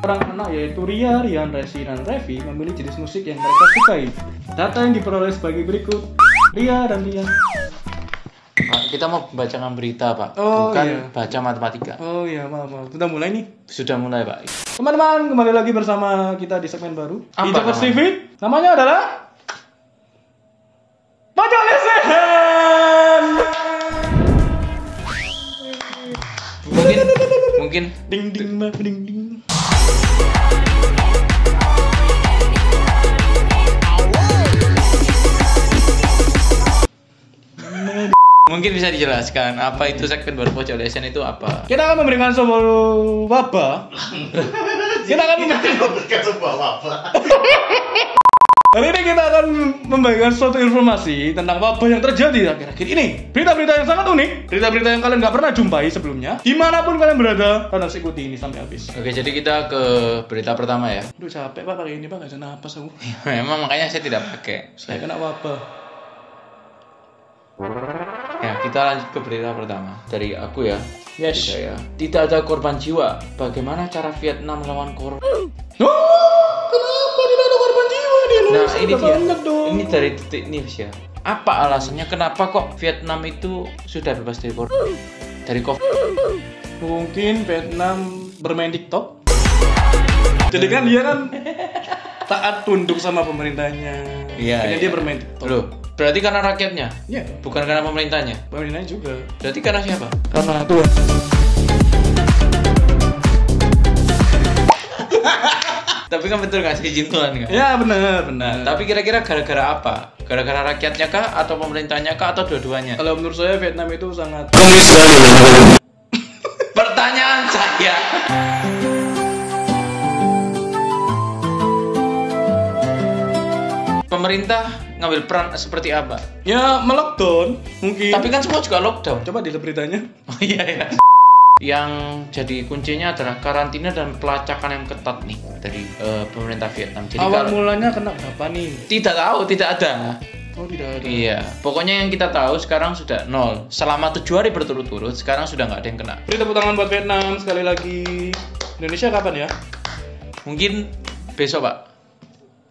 seorang anak yaitu Rian, Resi, dan Revi memilih jenis musik yang mereka sukai. Data yang diperoleh sebagai berikut. Ria dan Rian. Pak, kita mau bacakan berita, Pak. Oh, bukan iya. baca matematika. Oh iya, maaf. Sudah mulai nih. Sudah mulai, Pak. Teman-teman, kembali lagi bersama kita di segmen baru di Apa Jokers namanya? TV. Namanya adalah Baca Lesehan. Mungkin Ding ding ma, ding ding. mungkin bisa dijelaskan apa itu segmen baru pojok lesen itu apa? Kita akan memberikan sebuah wabah. Kita akan memberikan sebuah wabah. Hari ini kita akan membagikan suatu informasi tentang wabah yang terjadi akhir-akhir ini. Berita-berita yang sangat unik, berita-berita yang kalian nggak pernah jumpai sebelumnya. Dimanapun kalian berada, kalian harus ikuti ini sampai habis. Oke, jadi kita ke berita pertama ya. Aduh capek Pak pakai ini Pak, nggak bisa napas aku. Memang makanya saya tidak pakai. Saya kena wabah. Ya, kita lanjut ke berita pertama dari aku ya. Yes. Saya. Tidak ada korban jiwa. Bagaimana cara Vietnam melawan corona? Kenapa tidak ada korban jiwa di Indonesia? Nah, ini Udah dia. banyak dong. Ini dari detik news ya. Apa alasannya kenapa kok Vietnam itu sudah bebas dari corona? Dari COVID? Mungkin Vietnam bermain TikTok. Jadi kan dia kan taat tunduk sama pemerintahnya. Iya, Makanya iya. dia bermain TikTok. Loh, berarti karena rakyatnya? Iya, Bukan karena pemerintahnya? pemerintahnya juga. Berarti karena siapa? Karena Tuhan. Tapi kan betul nggak sih izin Tuhan kan? Ya benar. Tapi kira-kira gara-gara apa? Gara-gara rakyatnya kah? Atau pemerintahnya kah? Atau dua-duanya? Kalau menurut saya Vietnam itu sangat Pertanyaan saya. Pemerintah ngambil peran seperti apa? ya melockdown mungkin. Tapi kan semua juga lockdown. coba dilihat beritanya. Oh iya ya. Yang jadi kuncinya adalah karantina dan pelacakan yang ketat nih dari pemerintah Vietnam. Jadi Awal kalau mulanya kena berapa nih? tidak tahu, tidak ada. Oh tidak ada. Iya, pokoknya yang kita tahu sekarang sudah 0. Selama 7 hari berturut-turut, sekarang sudah nggak ada yang kena. Beri tepuk tangan buat Vietnam sekali lagi. Indonesia kapan ya? Mungkin besok, Pak.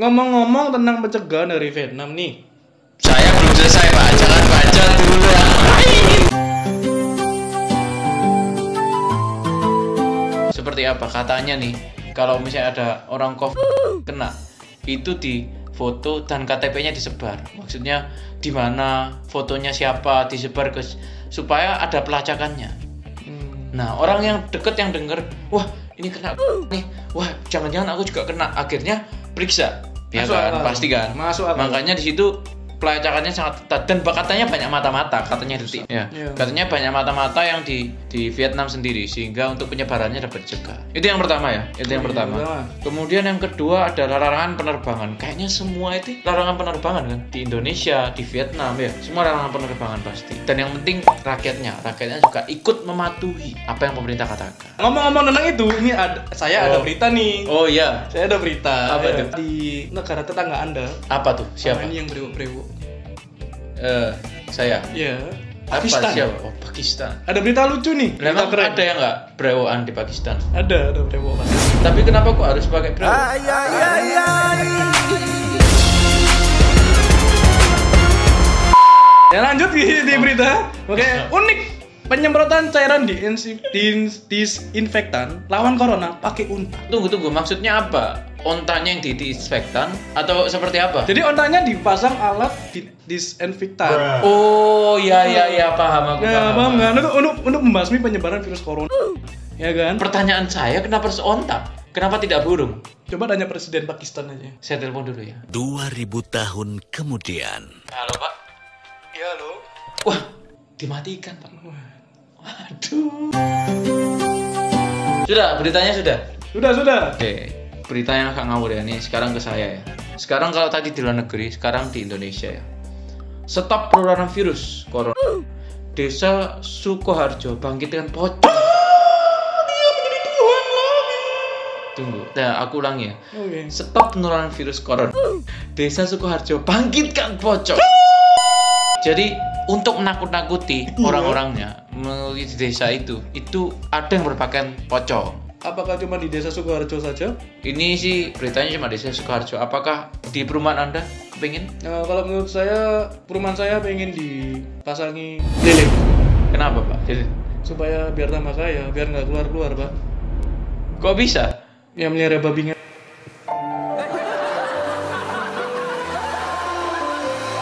Ngomong-ngomong tentang pencegahan dari Vietnam nih. Saya belum selesai, Pak. Jangan baca dulu yang lain. Seperti apa katanya nih? Kalau misalnya ada orang COVID kena, itu di foto dan KTP-nya disebar. Maksudnya di mana fotonya siapa disebar ke supaya ada pelacakannya. Nah, orang yang deket yang denger, wah ini kena nih, wah jangan-jangan aku juga kena. Akhirnya periksa, ya Masuk kan, akal. pasti kan. Masuk akal. Makanya di situ pelacakannya sangat ketat dan katanya banyak mata-mata, katanya detik. Ya, Iya. katanya banyak mata-mata yang di Vietnam sendiri sehingga untuk penyebarannya dapat dicegah. Itu yang pertama ya, itu yang Iya, pertama. pertama. Kemudian yang kedua adalah larangan penerbangan. Kayaknya semua itu larangan penerbangan kan di Indonesia, di Vietnam ya, semua larangan penerbangan pasti. Dan yang penting rakyatnya juga ikut mematuhi apa yang pemerintah katakan. Ngomong-ngomong tentang itu, ini saya ada berita nih. Oh iya, Saya ada berita. Apa tuh? Di negara tetangga Anda. apa tuh? Siapa? Sama ini yang brewok-brewok. Saya. Iya. Apa Pakistan. siapa? Oh, Pakistan. Ada berita lucu nih. Berita Memang keren. ada yang nggak brewokan di Pakistan? Ada brewok. Tapi kenapa kok harus pakai brewok? Ya lanjut di berita. Oke, unik. Penyemprotan cairan disinfektan lawan corona pakai unta. Tunggu, maksudnya apa? Ontanya yang disinfektan atau seperti apa? Jadi ontanya dipasang alat disinfektan. Oh iya paham aku. Ya, paham kan? Untuk membasmi penyebaran virus corona. Ya kan? Pertanyaan saya kenapa harus onta? Kenapa tidak burung? Coba tanya presiden Pakistan aja. Saya telepon dulu ya. 2000 tahun kemudian. Halo Pak. Iya, lo. Wah, dimatikan Pak. Waduh. Sudah, beritanya sudah. Sudah. Oke, berita yang agak ngawur ya. Nih sekarang ke saya ya. Sekarang kalau tadi di luar negeri, sekarang di Indonesia ya. Stop penularan virus corona. Desa Sukoharjo bangkitkan pocong. Dia menjadi Tuhan lagi. Tunggu, nah aku ulangi ya. Oke. Stop penularan virus corona. Desa Sukoharjo bangkitkan pocong. Jadi untuk menakut-nakuti orang-orangnya melalui desa itu ada yang berpakaian pocong. apakah cuma di desa Sukoharjo saja? Ini sih beritanya cuma di Sukoharjo. Apakah di perumahan Anda kepingin? Kalau menurut saya, perumahan saya pengen dipasangi lele Kenapa Pak? Jadi, supaya biar tambah kaya, biar nggak keluar-keluar, Pak. kok bisa? Yang melihara babi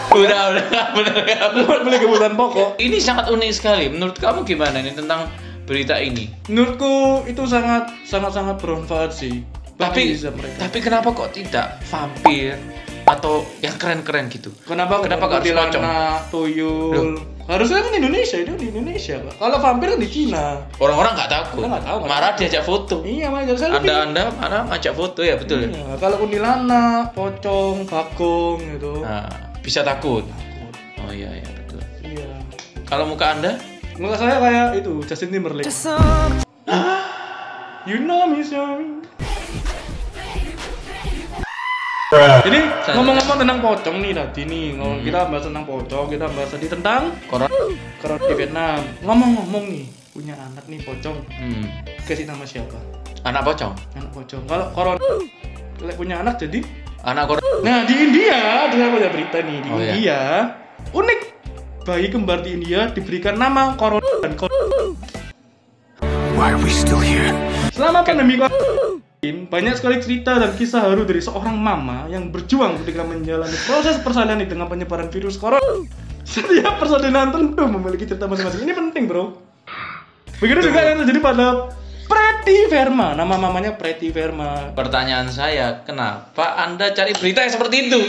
Udah, bener. beli kebutuhan pokok. Ini sangat unik sekali. Menurut kamu gimana nih tentang berita ini? Menurutku itu sangat bermanfaat sih. Tapi bagi mereka. tapi kenapa kok tidak vampir atau yang keren-keren gitu? Kenapa nggak harus pocong? tuyul? Loh. Harusnya kan Indonesia, itu di Indonesia, Pak. Kalau vampir kan di Cina. Orang-orang nggak takut. Kita nggak tahu, nggak Marah diajak foto. Iya, makanya saya Anda marah ngajak foto ya betul ya? Iya, kalau kuntilanak, pocong, bagong gitu. Nah, bisa takut. Oh iya betul. Iya. Kalau muka Anda? Muka saya kayak itu Justin Timberlake. You know me, so. Jadi ngomong-ngomong tentang pocong nih tadi nih, kita bahas tentang pocong, kita bahas tadi tentang Corona. di Vietnam. Ngomong-ngomong nih, punya anak nih pocong, kasih nama siapa? Anak pocong. Anak pocong. Kalau corona punya anak jadi Anak corona. Nah di India, dengar ada berita nih di Oh, iya. India, unik, bayi kembar di India diberikan nama corona dan corona. Why are we still here? Selama pandemi COVID, banyak sekali cerita dan kisah haru dari seorang mama yang berjuang ketika menjalani proses persalinan dengan penyebaran virus corona. Setiap persalinan tentu memiliki cerita masing-masing. Ini penting, bro. Begitu juga yang terjadi pada Pretty Verma. Nama mamanya Pretty Verma. Pertanyaan saya, kenapa Anda cari berita yang seperti itu?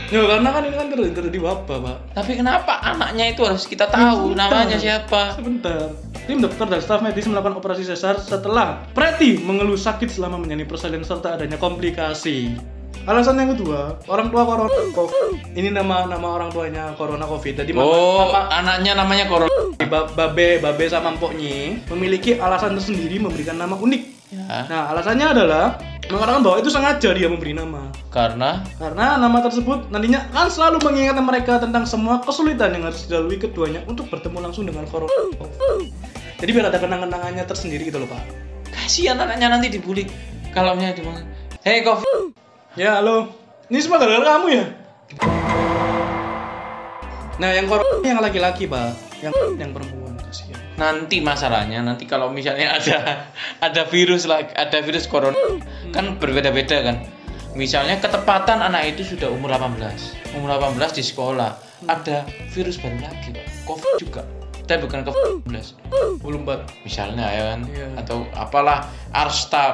Ya karena kan ini kan terjadi wabah, Pak. Tapi kenapa anaknya itu harus kita tahu namanya siapa? Sebentar. Tim dokter dan staf medis melakukan operasi sesar setelah Pretty mengeluh sakit selama menjalani persalinan serta adanya komplikasi. Alasan yang kedua, orang tua corona COVID. Ini nama orang tuanya corona COVID. Jadi anaknya namanya corona. Babe sama empoknya memiliki alasan tersendiri memberikan nama unik. Ya. Nah, alasannya adalah mengatakan bahwa itu sengaja dia memberi nama. Karena Nama tersebut nantinya akan selalu mengingatkan mereka tentang semua kesulitan yang harus dilalui keduanya untuk bertemu langsung dengan corona. Jadi biar ada kenang-kenangannya tersendiri gitu loh, Pak. kasihan anaknya nanti dibully. Kalau misalnya dimana, "Hei Kof." Ya, halo. Ini semua gara-gara kamu ya? Nah, yang corona yang laki-laki, Pak. Yang perempuan, kasihan. Nanti masalahnya kalau misalnya ada virus corona kan berbeda-beda kan. Misalnya ketepatan anak itu sudah umur 18 di sekolah, ada virus baru lagi, Pak. Covid juga. Tapi bukan Covid-19. Belum, Pak. Misalnya ya kan, Iya. atau apalah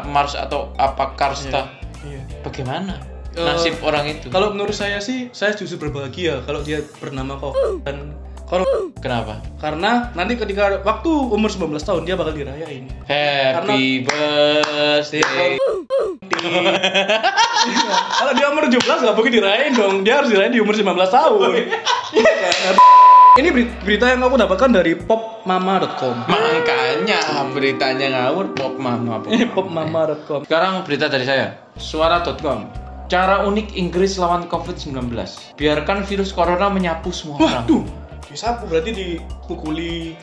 Mars atau apa Karsta. Iya. Bagaimana nasib orang itu? Kalau menurut saya sih, saya justru berbahagia kalau dia bernama Covid dan corona. Kenapa? Karena nanti ketika waktu umur 19 tahun dia bakal dirayain. Happy birthday. Kalau dia umur 17 nggak mungkin dirayain dong. Dia harus dirayain di umur 19 tahun. Iya kan? Ini berita yang aku dapatkan dari popmama.com. Makanya beritanya ngawur popmama. Popmama.com. Sekarang berita dari saya, suara.com. Cara unik Inggris lawan COVID-19. Biarkan virus corona menyapu semua orang. Waduh, disapu berarti dipukuli.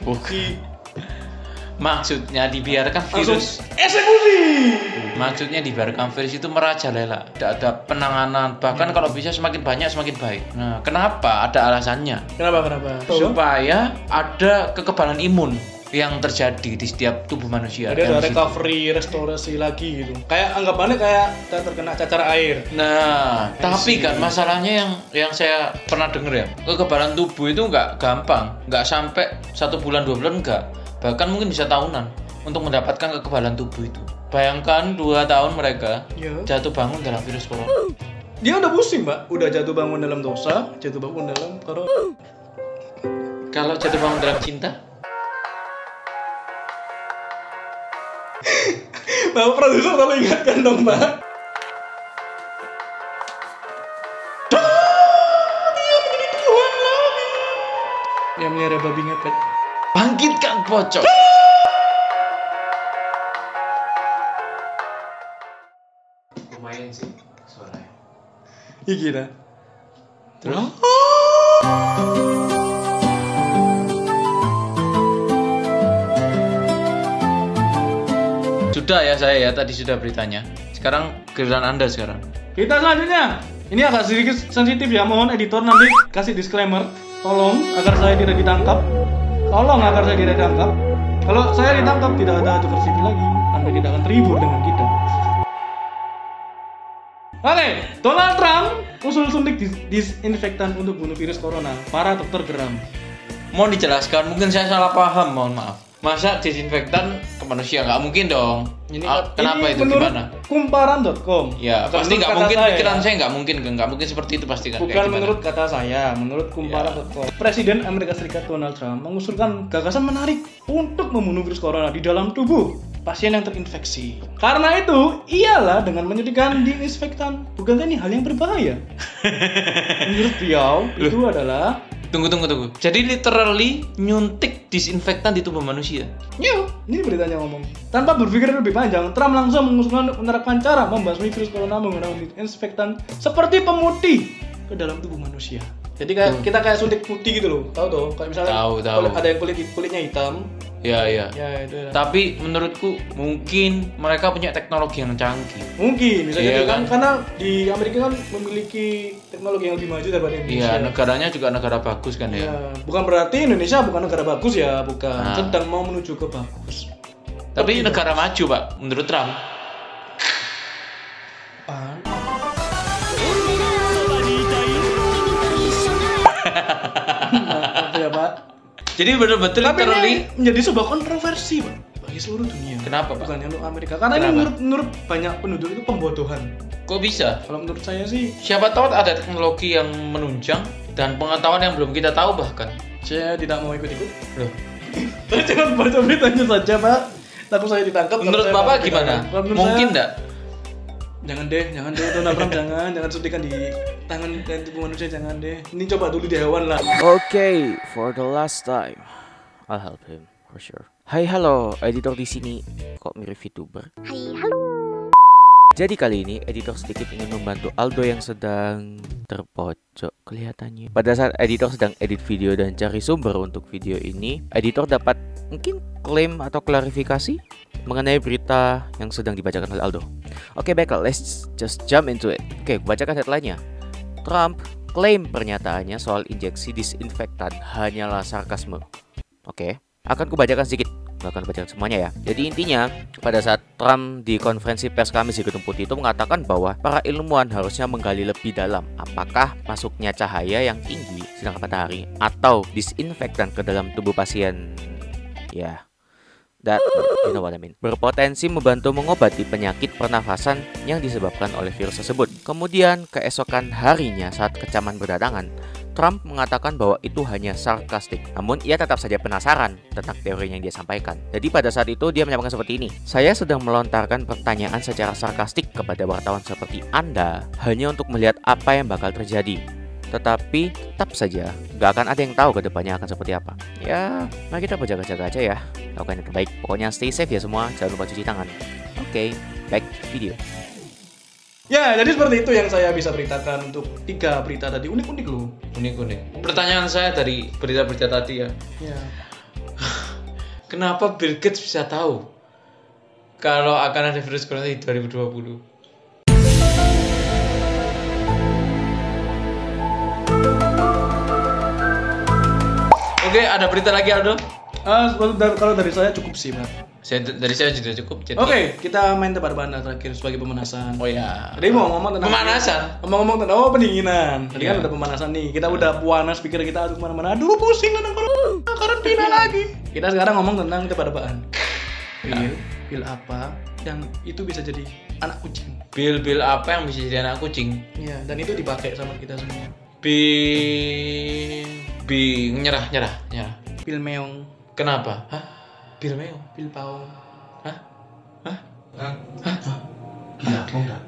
Maksudnya dibiarkan virus. Eksekusi. Maksudnya dibiarkan virus itu merajalela. Tidak ada penanganan. Bahkan kalau bisa semakin banyak semakin baik. Nah, kenapa? Ada alasannya. Kenapa? Supaya ada kekebalan imun yang terjadi di setiap tubuh manusia. Jadi ada recovery, restorasi lagi gitu. Kayak anggapannya kayak kita terkena cacar air. Nah, tapi kan masalahnya yang saya pernah dengar ya, kekebalan tubuh itu nggak gampang, nggak sampai 1 bulan 2 bulan nggak, bahkan mungkin bisa tahunan untuk mendapatkan kekebalan tubuh itu. Bayangkan 2 tahun mereka jatuh bangun dalam virus corona. Dia udah pusing, Mbak. Udah jatuh bangun dalam dosa, jatuh bangun dalam corona. Kalau jatuh bangun dalam cinta? Bapak produser tolong ingatkan dong, Mbak. Dia menjadi Tuhan lagi. Yang melihara babi ngepet. Bangkitkan pocong. Lumayan sih suaranya. Iya kira. Terus? Sudah Sudah ya saya ya, tadi sudah beritanya. Sekarang giliran Anda sekarang. Kita selanjutnya. Ini agak sedikit sensitif ya, mohon editor nanti kasih disclaimer. Tolong agar saya tidak ditangkap. Kalau saya ditangkap tidak ada tukar sipil lagi. Anda tidak akan terhibur dengan kita. Oke, Donald Trump usul suntik disinfektan untuk bunuh virus corona. Para dokter geram. Mohon dijelaskan, mungkin saya salah paham, mohon maaf. Masa disinfektan ke manusia? Nggak mungkin dong. Kenapa itu? Gimana? Kumparan.com. Ya, pasti nggak mungkin. Pikiran saya nggak mungkin seperti itu pasti kan. Bukan menurut kata saya, menurut Kumparan.com. Presiden Amerika Serikat Donald Trump mengusulkan gagasan menarik untuk membunuh virus corona di dalam tubuh pasien yang terinfeksi. Karena itu, ialah dengan menyuntikkan disinfektan. Bukankah ini hal yang berbahaya? Menurut beliau, itu adalah Tunggu. Jadi literally nyuntik disinfektan di tubuh manusia. Iya, ini beritanya ngomong. Tanpa berpikir lebih panjang, Trump langsung mengusulkan menerapkan cara membasmi virus corona menggunakan disinfektan seperti pemutih ke dalam tubuh manusia. Jadi kita kayak suntik putih gitu loh. Tahu tuh, kayak misalnya Tahu. ada yang kulitnya hitam. Ya. Ya itu. Tapi menurutku mungkin mereka punya teknologi yang canggih. Mungkin bisa jadi Iya kan kan? karena di Amerika kan memiliki teknologi yang lebih maju daripada Indonesia. Iya, negaranya juga negara bagus kan ya. Ya, bukan berarti Indonesia bukan negara bagus ya, bukan. Nah. Sedang mau menuju ke bagus. Tapi negara maju, Pak, menurut Trump. Apaan? Apa ya, Pak? Jadi betul-betul Tapi literally ini menjadi sebuah kontroversi, Pak, bagi seluruh dunia. Kenapa, Pak? Bukan untuk Amerika. Karena Kenapa? ini menurut banyak penduduk itu pembodohan. Kok bisa? Kalau menurut saya sih, Siapa tahu ada teknologi yang menunjang dan pengetahuan yang belum kita tahu bahkan. saya tidak mau ikut-ikut. Loh. Jangan baca beritanya saja, Pak. Takut saya ditangkap. Menurut kalau saya Bapak baca gimana? beritanya. Kalau menurut Mungkin saya, enggak? Jangan deh, Donald Trump jangan suntikan di tangan dan tubuh manusia, jangan deh. Ini coba dulu di hewan lah. Okay, for the last time, I'll help him for sure. Hai, halo, editor di sini. Kok mirip VTuber? Jadi kali ini editor sedikit ingin membantu Aldo yang sedang terpojok kelihatannya. Pada saat editor sedang edit video dan cari sumber untuk video ini, editor dapat mungkin klaim atau klarifikasi mengenai berita yang sedang dibacakan oleh Aldo. Oke, baiklah, let's just jump into it. Oke, bacakan headline-nya. Trump klaim pernyataannya soal injeksi disinfektan hanyalah sarkasme. Oke, akan kubacakan sedikit. Gak akan bacakan semuanya ya. Jadi intinya, pada saat Trump di konferensi pers Kamis di Gedung Putih itu mengatakan bahwa para ilmuwan harusnya menggali lebih dalam apakah masuknya cahaya yang tinggi sinar matahari atau disinfektan ke dalam tubuh pasien, ya, that you know what I mean, berpotensi membantu mengobati penyakit pernafasan yang disebabkan oleh virus tersebut. Kemudian keesokan harinya saat kecaman berdatangan, Trump mengatakan bahwa itu hanya sarkastik. Namun ia tetap saja penasaran tentang teori yang dia sampaikan. Jadi pada saat itu dia menyampaikan seperti ini. Saya sedang melontarkan pertanyaan secara sarkastik kepada wartawan seperti Anda hanya untuk melihat apa yang bakal terjadi. Tetapi tetap saja gak akan ada yang tahu ke depannya akan seperti apa. Ya, mari kita berjaga-jaga aja ya. Lakukan yang terbaik. Pokoknya stay safe ya semua. Jangan lupa cuci tangan. Oke, back to video. Ya, jadi seperti itu yang saya bisa beritakan untuk 3 berita tadi. Unik-unik loh. Unik. Pertanyaan saya dari berita-berita tadi ya. Ya. Kenapa Bill Gates bisa tahu kalau akan ada virus corona di 2020? Oke, ada berita lagi Aldo? Kalau dari saya cukup sih, Pak. Dari saya sudah cukup. Jadi... Oke, kita main tebak-tebakan terakhir sebagai pemanasan. Oh ya. Tadi mau ngomong tentang Pemanasan? Ngomong tentang pendinginan. Tadi kan Iya. udah pemanasan nih. Kita udah puanas pikir kita aduh kemana-mana. Aduh pusing tentang karantina lagi. Kita sekarang ngomong tentang tebak-tebakan. Pil apa yang itu bisa jadi anak kucing? Bil apa yang bisa jadi anak kucing? Iya, dan itu dipakai sama kita semua. Nyerah. Pil meong, Kenapa? Hah? Bil meong? pil paong. Hah? Gila, enggak.